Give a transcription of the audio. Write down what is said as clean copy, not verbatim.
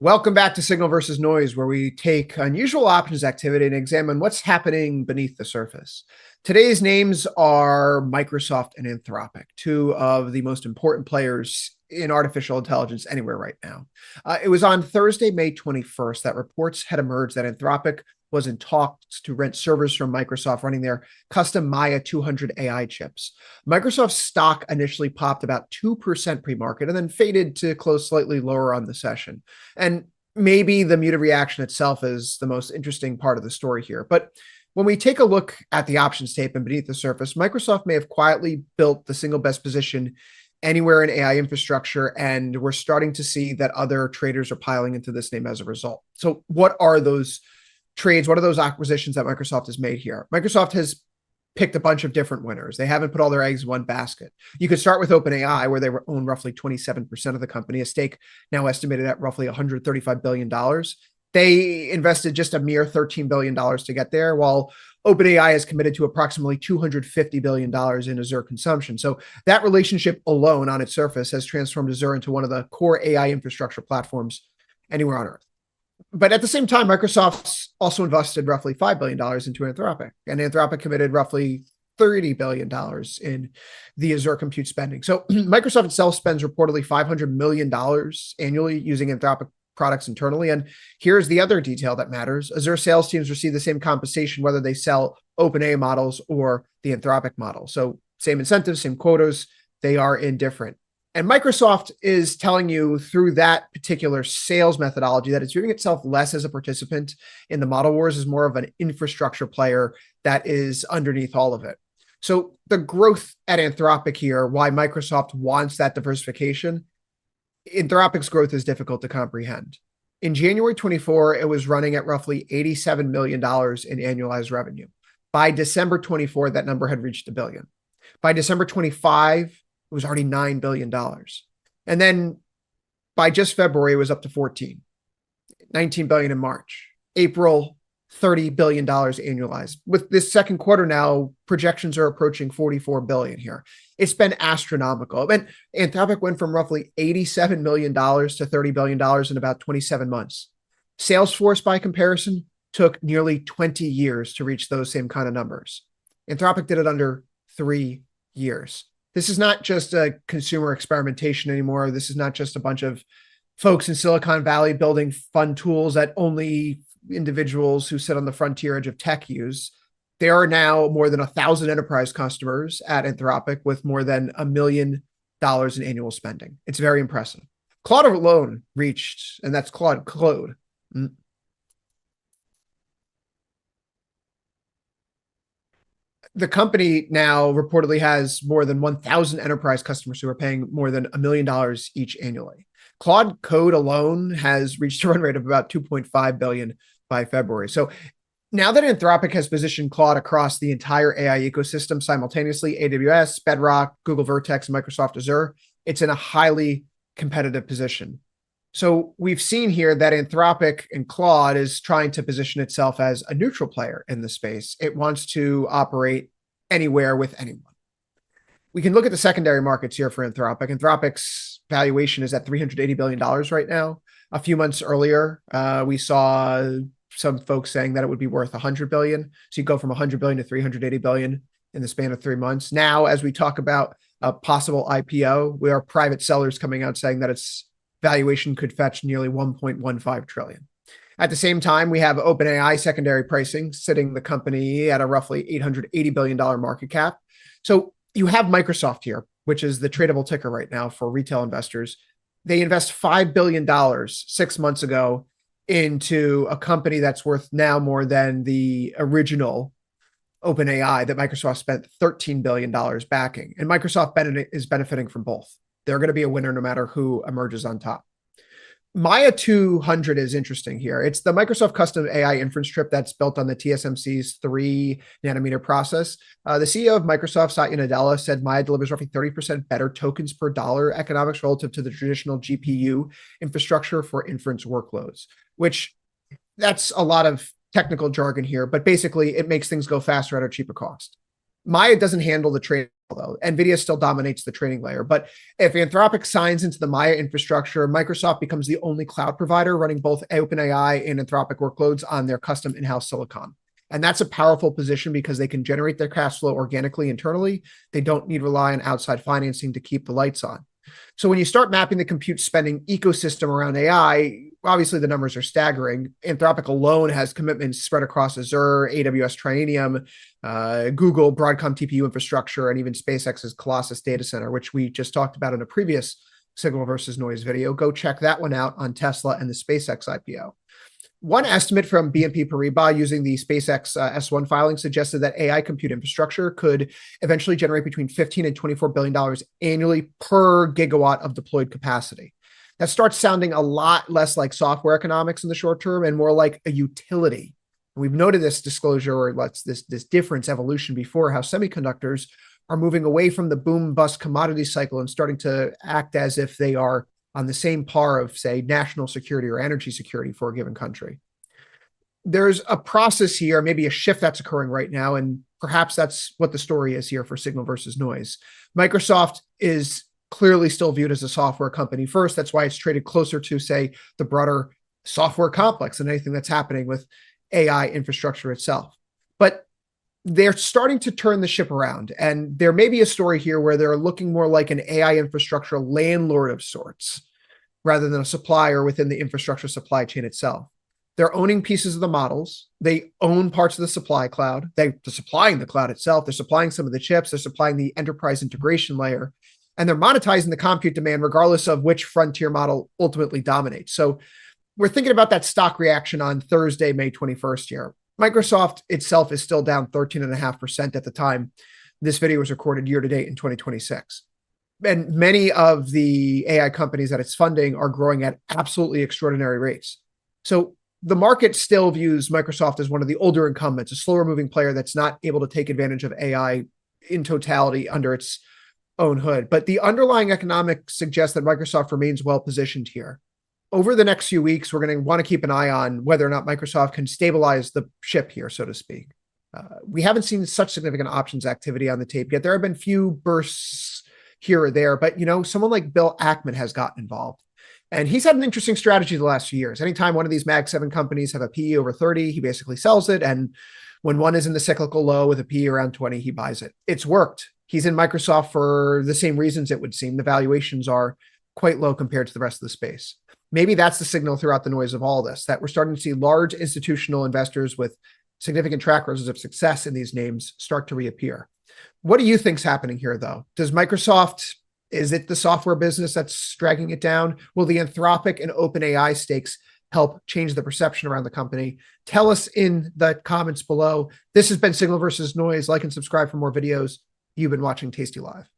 Welcome back to Signal versus Noise, where we take unusual options activity and examine what's happening beneath the surface. Today's names are Microsoft and Anthropic, two of the most important players in artificial intelligence anywhere right now. It was on Thursday, May 21st, that reports had emerged that Anthropic was in talks to rent servers from Microsoft running their custom Maya 200 AI chips. Microsoft's stock initially popped about 2% pre-market and then faded to close slightly lower on the session. And maybe the muted reaction itself is the most interesting part of the story here. But when we take a look at the options tape and beneath the surface, Microsoft may have quietly built the single best position anywhere in AI infrastructure, and we're starting to see that other traders are piling into this name as a result. So what are those trades? What are those acquisitions that Microsoft has made here? Microsoft has picked a bunch of different winners. They haven't put all their eggs in one basket. You could start with OpenAI, where they own roughly 27% of the company, a stake now estimated at roughly $135 billion. They invested just a mere $13 billion to get there, while OpenAI is committed to approximately $250 billion in Azure consumption. So that relationship alone on its surface has transformed Azure into one of the core AI infrastructure platforms anywhere on Earth. But at the same time, Microsoft's also invested roughly $5 billion into Anthropic, and Anthropic committed roughly $30 billion in the Azure compute spending. So Microsoft itself spends reportedly $500 million annually using Anthropic products internally. And here's the other detail that matters. Azure sales teams receive the same compensation, whether they sell OpenAI models or the Anthropic model. So same incentives, same quotas, they are indifferent. And Microsoft is telling you through that particular sales methodology that it's viewing itself less as a participant in the model wars, as more of an infrastructure player that is underneath all of it. So the growth at Anthropic here, why Microsoft wants that diversification, Anthropic's growth is difficult to comprehend. In January 24, it was running at roughly $87 million in annualized revenue. By December 24, that number had reached $1 billion. By December 25, it was already $9 billion. And then by just February, it was up to 14, $19 billion in March, April, $30 billion annualized. With this second quarter now, projections are approaching $44 billion here. It's been astronomical. And Anthropic went from roughly $87 million to $30 billion in about 27 months. Salesforce, by comparison, took nearly 20 years to reach those same kind of numbers. Anthropic did it under 3 years. This is not just a consumer experimentation anymore. This is not just a bunch of folks in Silicon Valley building fun tools that only individuals who sit on the frontier edge of tech use. There are now more than 1,000 enterprise customers at Anthropic with more than $1 million in annual spending. It's very impressive. Claude alone reached, and that's Claude. The company now reportedly has more than 1,000 enterprise customers who are paying more than $1 million each annually. Claude Code alone has reached a run rate of about 2.5 billion by February. So now that Anthropic has positioned Claude across the entire AI ecosystem simultaneously, AWS, Bedrock, Google Vertex, and Microsoft Azure, it's in a highly competitive position. So we've seen here that Anthropic and Claude is trying to position itself as a neutral player in the space. It wants to operate anywhere with anyone. We can look at the secondary markets here for Anthropic. Anthropic's valuation is at $380 billion right now. A few months earlier, we saw some folks saying that it would be worth 100 billion. So you go from 100 billion to 380 billion in the span of 3 months. Now, as we talk about a possible IPO, we are private sellers coming out saying that its valuation could fetch nearly 1.15 trillion. At the same time, we have OpenAI secondary pricing sitting the company at a roughly $880 billion market cap. So you have Microsoft here, which is the tradable ticker right now for retail investors. They invest $5 billion 6 months ago into a company that's worth now more than the original OpenAI that Microsoft spent $13 billion backing. And Microsoft is benefiting from both. They're going to be a winner no matter who emerges on top. Maya 200 is interesting here. It's the Microsoft custom AI inference chip that's built on the TSMC's 3 nanometer process. The CEO of Microsoft, Satya Nadella, said Maya delivers roughly 30% better tokens per dollar economics relative to the traditional GPU infrastructure for inference workloads, which that's a lot of technical jargon here, but basically it makes things go faster at a cheaper cost. Maya doesn't handle the trade though. NVIDIA still dominates the training layer. But if Anthropic signs into the Maya infrastructure, Microsoft becomes the only cloud provider running both OpenAI and Anthropic workloads on their custom in-house silicon. And that's a powerful position because they can generate their cash flow organically internally. They don't need to rely on outside financing to keep the lights on. So when you start mapping the compute spending ecosystem around AI, obviously the numbers are staggering. Anthropic alone has commitments spread across Azure, AWS Trainium, Google, Broadcom TPU infrastructure, and even SpaceX's Colossus data center, which we just talked about in a previous signal versus noise video. Go check that one out on Tesla and the SpaceX IPO. One estimate from BNP Paribas using the SpaceX S1 filing suggested that AI compute infrastructure could eventually generate between $15 and $24 billion annually per gigawatt of deployed capacity. That starts sounding a lot less like software economics in the short term and more like a utility. We've noted this disclosure or this difference evolution before, how semiconductors are moving away from the boom bust commodity cycle and starting to act as if they are on the same par of, say, national security or energy security for a given country. There's a process here, maybe a shift that's occurring right now, and perhaps that's what the story is here for signal versus noise. Microsoft is clearly still viewed as a software company first. That's why it's traded closer to, say, the broader software complex than anything that's happening with AI infrastructure itself. But they're starting to turn the ship around, and there may be a story here where they're looking more like an AI infrastructure landlord of sorts, rather than a supplier within the infrastructure supply chain itself. They're owning pieces of the models. They own parts of the supply cloud. They're supplying the cloud itself. They're supplying some of the chips. They're supplying the enterprise integration layer, and they're monetizing the compute demand regardless of which frontier model ultimately dominates. So we're thinking about that stock reaction on Thursday, May 21st here. Microsoft itself is still down 13.5% at the time this video was recorded year to date in 2026. And many of the AI companies that it's funding are growing at absolutely extraordinary rates. So the market still views Microsoft as one of the older incumbents, a slower moving player that's not able to take advantage of AI in totality under its own hood. But the underlying economics suggest that Microsoft remains well positioned here. Over the next few weeks, we're going to want to keep an eye on whether or not Microsoft can stabilize the ship here, so to speak. We haven't seen such significant options activity on the tape yet. There have been few bursts here or there, but someone like Bill Ackman has gotten involved. And he's had an interesting strategy the last few years. Anytime one of these Mag 7 companies have a PE over 30, he basically sells it. And when one is in the cyclical low with a PE around 20, he buys it. It's worked. He's in Microsoft for the same reasons, it would seem. The valuations are quite low compared to the rest of the space. Maybe that's the signal throughout the noise of all this, that we're starting to see large institutional investors with significant track records of success in these names start to reappear. What do you think's happening here, though? Does Microsoft, is it the software business that's dragging it down? Will the Anthropic and OpenAI stakes help change the perception around the company? Tell us in the comments below. This has been Signal versus Noise. Like and subscribe for more videos. You've been watching Tasty Live.